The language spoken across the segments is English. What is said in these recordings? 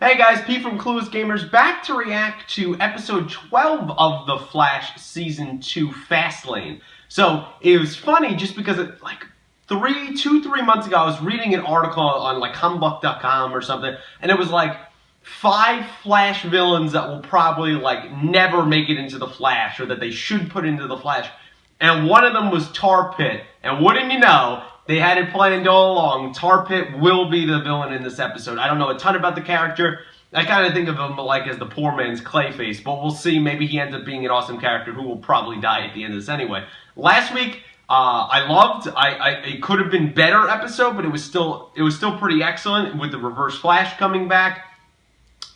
Hey guys, Pete from Clueless Gamers back to react to episode 12 of The Flash Season 2 Fastlane. So, it was funny just because it, like, 3 months ago, I was reading an article on, like, comicbook.com or something, and it was, like, 5 Flash villains that will probably, like, never make it into The Flash, or that they should put into The Flash. And one of them was Tar Pit, and wouldn't you know, they had it planned all along. Tar Pit will be the villain in this episode. I don't know a ton about the character. I kind of think of him like as the poor man's Clayface, but we'll see. Maybe he ends up being an awesome character who will probably die at the end of this anyway. Last week, I loved. It could have been better episode, but it was still pretty excellent with the Reverse Flash coming back.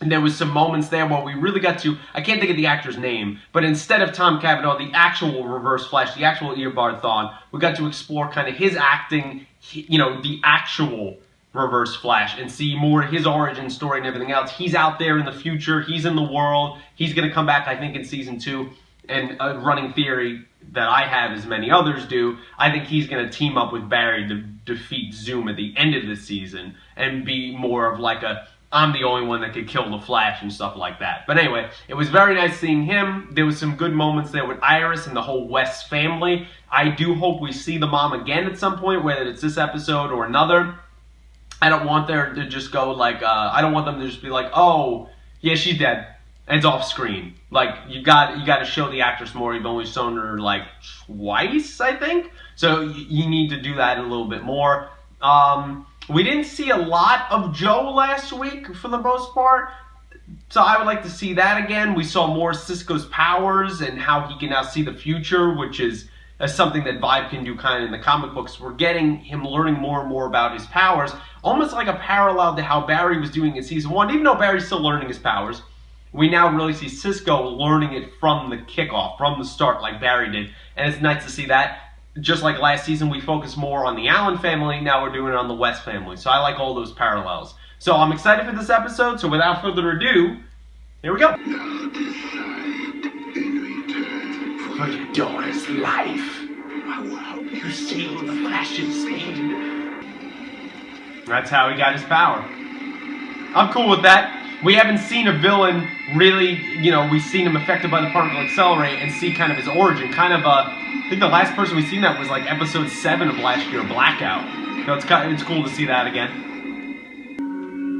And there was some moments there where we really got to, I can't think of the actor's name, but instead of Tom Cavanaugh, the actual Reverse Flash, the actual Eobard Thawne, we got to explore kind of his acting, you know, the actual Reverse Flash, and see more of his origin story and everything else. He's out there in the future, he's in the world, he's going to come back, I think, in Season 2, and a running theory that I have, as many others do, I think he's going to team up with Barry to defeat Zoom at the end of the season, and be more of like a, I'm the only one that could kill the Flash and stuff like that. But anyway, it was very nice seeing him. There was some good moments there with Iris and the whole West family. I do hope we see the mom again at some point, whether it's this episode or another. I don't want there to just go like, I don't want them to just be like, oh, yeah, she's dead. And it's off screen. Like, you got to show the actress more. You've only shown her like twice, I think. So you need to do that a little bit more. We didn't see a lot of Joe last week, for the most part, so I would like to see that again. We saw more Cisco's powers and how he can now see the future, which is something that Vibe can do kind of in the comic books. We're getting him learning more and more about his powers, almost like a parallel to how Barry was doing in Season 1. Even though Barry's still learning his powers, we now really see Cisco learning it from the kickoff, from the start, like Barry did, and it's nice to see that. Just like last season, we focused more on the Allen family, now we're doing it on the West family. So I like all those parallels. So I'm excited for this episode, so without further ado, here we go. Now decide in return For your daughter's life, I will help you steal the Flash's speed. That's how he got his power. I'm cool with that. We haven't seen a villain really, you know, we've seen him affected by the particle accelerate and see kind of his origin. Kind of I think the last person we've seen that was like episode 7 of last year, Blackout. So it's cool to see that again.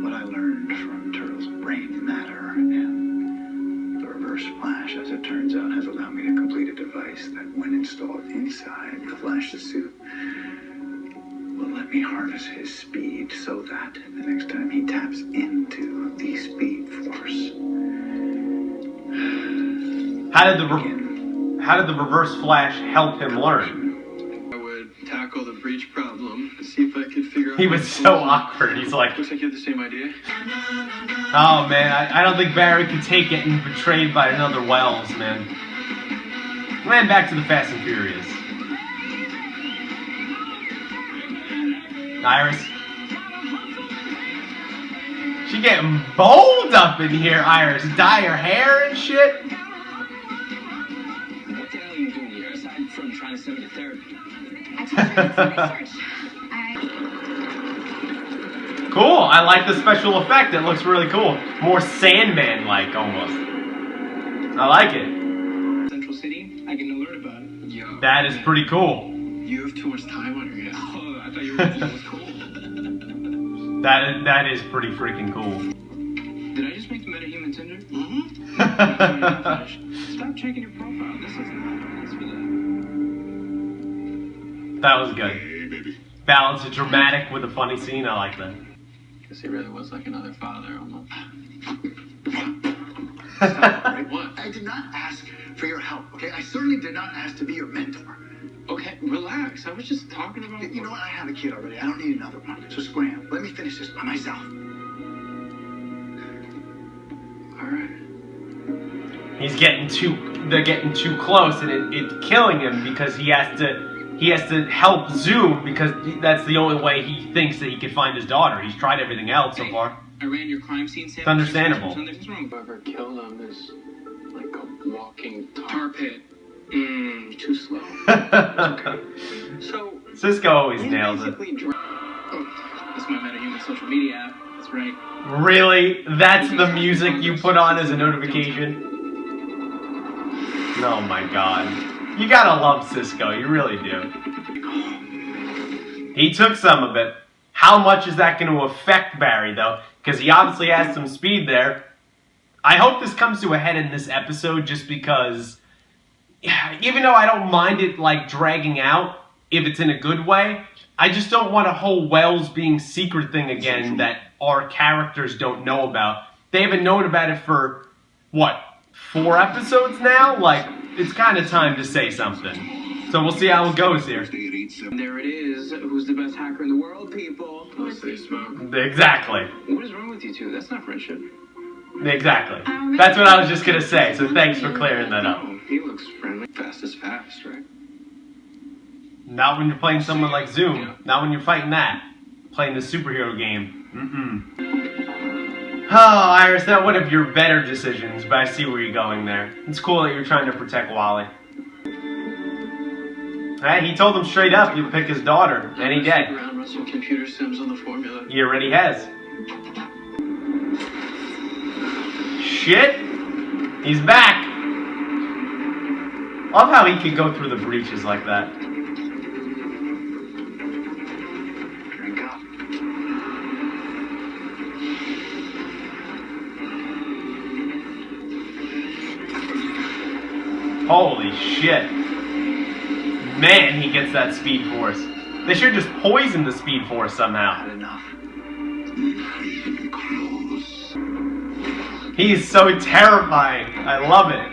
what I learned from Turtle's brain matter, and the Reverse Flash, as it turns out, has allowed me to complete a device that, when installed inside the Flash's suit, will let me harness his speed so that the next time he taps into the Speed Force. How did the Reverse Flash help him learn? I would tackle the breach problem and see if I could figure out. He was so awkward. He's like, looks like you have the same idea. oh man, I don't think Barry could take getting betrayed by another Wells, man. Man, back to the Fast and Furious. Iris. She getting bold up in here, Iris. Dye her hair and shit. What the hell are you doing here, aside from trying to send me to therapy? I told you I did some research. Cool, I like the special effect. It looks really cool. More Sandman-like, almost. I like it. Central City, I can learn about it. Yo, That is pretty cool. you have too much time on your hands. Oh, I thought you were that was cool. That is pretty freaking cool. Did I just make the MetaHuman Tinder? Mm-hmm. Stop checking your profile. This is not nice for that. That was good. Balance it dramatic with a funny scene. I like that. Guess he really was like another father almost. Right? What? I did not ask for your help, okay? I certainly did not ask to be your mentor. Okay, relax. I was just talking about. You know what? I have a kid already. I don't need another one. So scram. Let me finish this by myself. All right. They're getting too close, and it's killing him because he has to help Zoom because that's the only way he thinks that he can find his daughter. He's tried everything else so far. I ran your crime scene sample. It's understandable. What's wrong? Whoever killed him is like a walking Tar Pit. Too slow. So Cisco always you nails it. basically Oh, that's my MetaHuman social media app. That's right? Really? That's the music you put on as a notification? Oh my god. You gotta love Cisco, you really do. He took some of it. How much is that going to affect Barry, though? Because he obviously has some speed there. I hope this comes to a head in this episode, just because, even though I don't mind it, like, dragging out, if it's in a good way, I just don't want a whole Wells being secret thing again that our characters don't know about. They haven't known about it for, what, 4 episodes now? Like, it's kind of time to say something. So we'll see how it goes here. There it is. Who's the best hacker in the world, people? Plus they smoke. Exactly. What is wrong with you two? That's not friendship. Exactly. That's what I was just going to say, so thanks for clearing that up. Oh, he looks friendly. Fast is fast, right? Not when you're playing someone like Zoom. Not when you're fighting that. Playing the superhero game. Oh, Iris, that one of your better decisions, but I see where you're going there. It's cool that you're trying to protect Wally. Hey, he told him straight up he'd pick his daughter, and he did. Around Russell computer sims on the formula. He already has. Shit! He's back! Love how he could go through the breaches like that. Drink up. Holy shit. Man, he gets that speed force. They should just poison the speed force somehow. Not enough. He's so terrifying. I love it.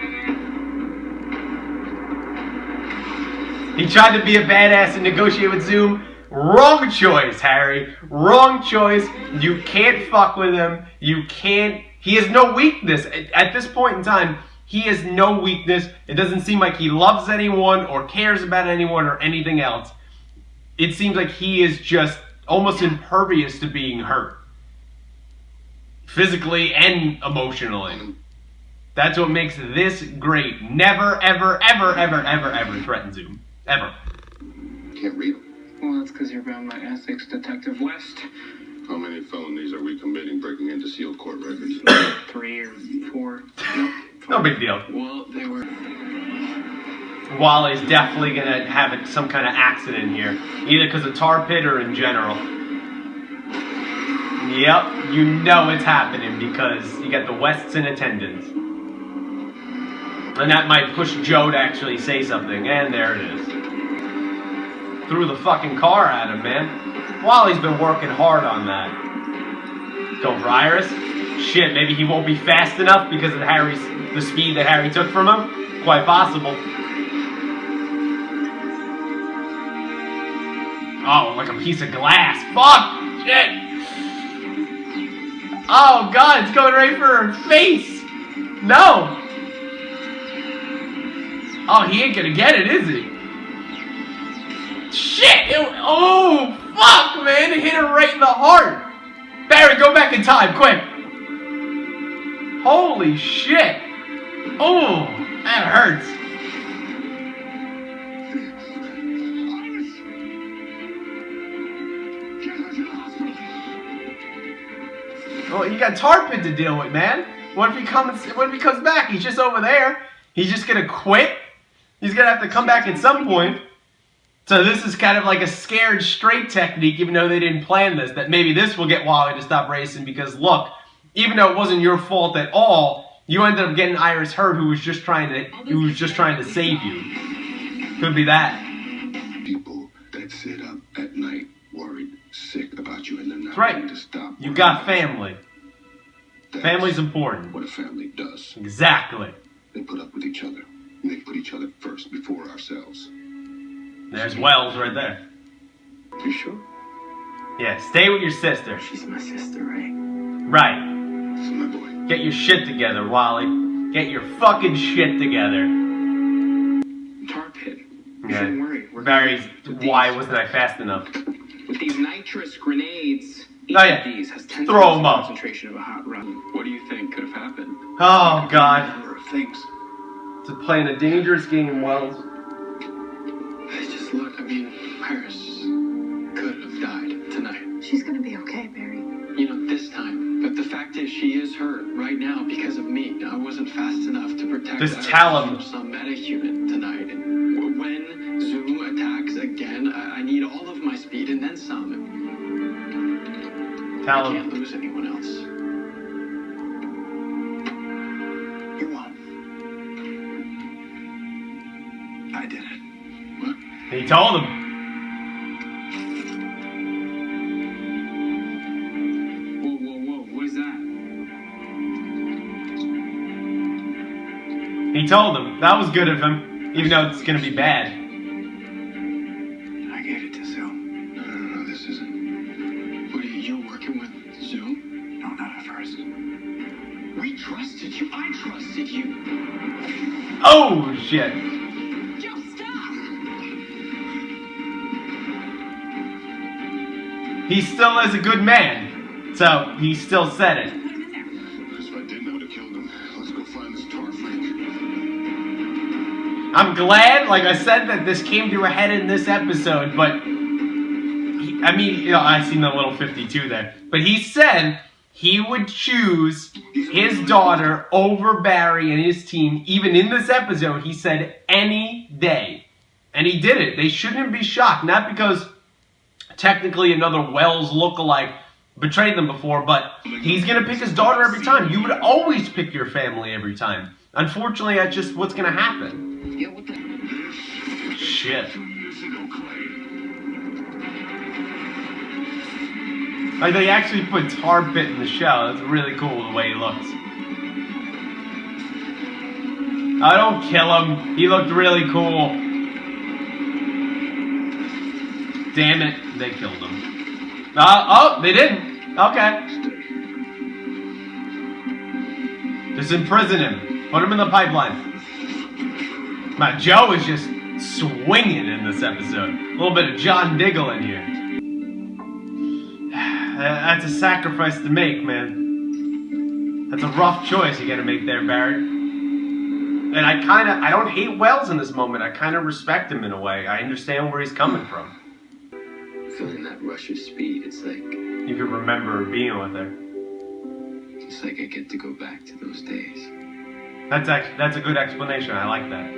He tried to be a badass and negotiate with Zoom. Wrong choice, Harry. Wrong choice. You can't fuck with him. You can't. He has no weakness. At this point in time, he has no weakness. It doesn't seem like he loves anyone or cares about anyone or anything else. It seems like he is just almost impervious to being hurt. Physically and emotionally. That's what makes this great. Never, ever, ever, ever, ever, ever threaten Zoom. Ever. Can't read them. Well, that's because you're bound by ethics, Detective West. How many felonies are we committing breaking into sealed court records? 3 or 4. No big deal. Well, they were. Wally's definitely going to have some kind of accident here. Either because of tar pit or in general. Yep, you know it's happening because you got the Wests in attendance. And that might push Joe to actually say something. And there it is. Threw the fucking car at him, man. Wally's been working hard on that. Going for Iris. Shit, maybe he won't be fast enough because of the speed that Harry took from him. Quite possible. Oh, like a piece of glass. Fuck! Shit! Oh god, it's going right for her face! No! Oh, he ain't gonna get it, is he? Shit! Oh, fuck, man! It hit her right in the heart! Barry, go back in time, quick! Holy shit! Oh, that hurts. Oh, you got tar pit to deal with, man. What if he comes back? He's just over there. He's just gonna quit. He's gonna have to come back at some point. So this is kind of like a scared straight technique, even though they didn't plan this. That maybe this will get Wally to stop racing because look, even though it wasn't your fault at all, you ended up getting Iris hurt, who was just trying to save you. Could be that. People that sit up at night worried, sick about you, and they're not That's right. going to stop. You got family. That's Family's important. what a family does. Exactly. They put up with each other. And they put each other first before ourselves. There's Wells right there. You sure? Yeah, stay with your sister. She's my sister, right? Right. So my boy, Get your shit together, Wally. Get your fucking shit together. Tar pit. You Yeah. shouldn't worry. Barry's, why wasn't I fast enough? With these nitrous grenades, each Oh, yeah. of these has 10 Throw 'em times the up. concentration of a hot run. What do you think could have happened? Oh, God. A number of things. To playing a dangerous game, Wells. It's just look, I mean, Iris could have died tonight. She's gonna be okay, Barry. You know, this time She is hurt right now because of me. I wasn't fast enough to protect Just her tell him. from some metahuman tonight. And when Zoom attacks again, I need all of my speed and then some. Tell I him. can't lose anyone else. You won. I did it. What? He told him. Whoa, what is that? He told him. That was good of him, even though it's gonna be bad. I gave it to Zoom. No, this isn't. What are you working with Zoom? No, not at first. We trusted you. I trusted you. Oh shit. Joe, stop! He still is a good man, so he still said it. Put him in there. Because if I didn't, I would have killed him. Let's go find this tar freak. I'm glad, like I said, that this came to a head in this episode, but I mean, you know, I seen the little 52 there, but he said he would choose his daughter over Barry and his team, even in this episode. He said any day, and he did it. They shouldn't be shocked, not because technically another Wells lookalike betrayed them before, but he's gonna pick his daughter every time. You would always pick your family every time. Unfortunately, that's just what's gonna happen. Yeah, what the? Shit. 2 years ago, Clay. Like, they actually put Tar Pit in the show. That's really cool the way he looks. I don't kill him. He looked really cool. Damn it, they killed him. Oh, they didn't. Okay. Just imprison him. Put him in the pipeline. My Joe is just swinging in this episode. A little bit of John Diggle in here. That's a sacrifice to make, man. That's a rough choice you gotta make there, Barry. And I don't hate Wells in this moment. I kind of respect him in a way. I understand where he's coming from. Feeling that rush of speed, it's like You can remember being with her. I get to go back to those days. That's a good explanation. I like that.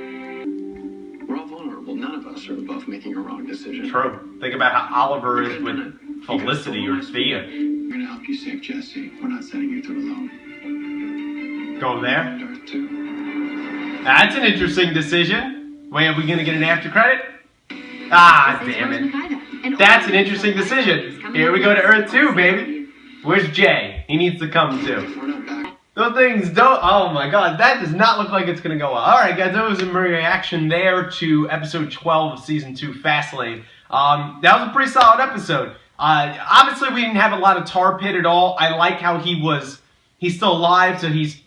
We're all vulnerable. None of us are above making a wrong decision. True. Think about how Oliver is with Felicity or Thea. We're gonna help you save Jesse. We're not sending you through alone. Go there. And Earth too. That's an interesting decision. Wait, are we gonna get an after credit? Ah, damn it. That's an interesting decision. Here we go to Earth 2, baby. Where's Jay? He needs to come too. If we're not back, Those things don't. Oh my god, that does not look like it's gonna go well. Alright, guys, that was a reaction there to episode 12 of season 2, Fastlane. That was a pretty solid episode. Obviously, we didn't have a lot of Tar Pit at all. I like how he's still alive, so he's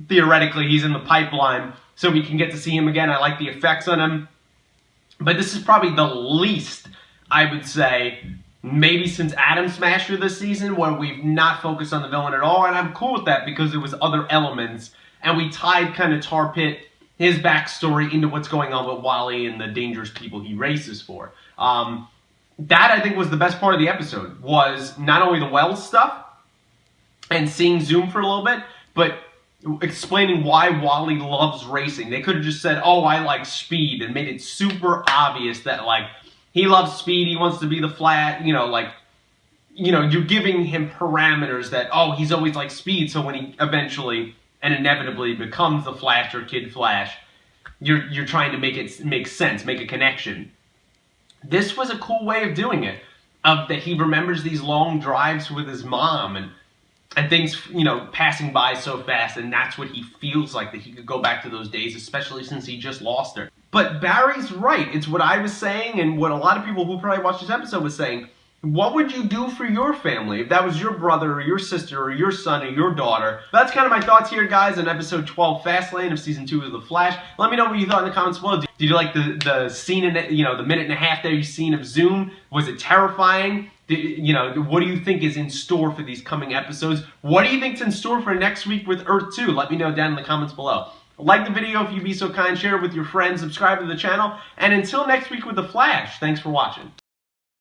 in the pipeline, so we can get to see him again. I like the effects on him. But this is probably the least, I would say, maybe since Atom Smasher this season, where we've not focused on the villain at all, and I'm cool with that because there was other elements, and we tied kind of Tar Pit, his backstory, into what's going on with Wally and the dangerous people he races for. That, I think, was the best part of the episode, was not only the Wells stuff, and seeing Zoom for a little bit, but explaining why Wally loves racing. They could have just said, oh, I like speed, and made it super obvious that, like, he loves speed, he wants to be the Flash, you're giving him parameters that, oh, he's always like speed, so when he eventually and inevitably becomes the Flash or Kid Flash, you're trying to make it make sense, make a connection. This was a cool way of doing it, that he remembers these long drives with his mom, and things, passing by so fast, and that's what he feels like, that he could go back to those days, especially since he just lost her. But Barry's right. It's what I was saying, and what a lot of people who probably watched this episode was saying. What would you do for your family if that was your brother or your sister or your son or your daughter? That's kind of my thoughts here, guys, on episode 12, Fastlane of season 2 of The Flash. Let me know what you thought in the comments below. Did you like the scene in it, the minute and a half there you seen of Zoom? Was it terrifying? What do you think is in store for these coming episodes? What do you think's in store for next week with Earth 2? Let me know down in the comments below. Like the video if you'd be so kind, share it with your friends, subscribe to the channel, and until next week with The Flash, thanks for watching.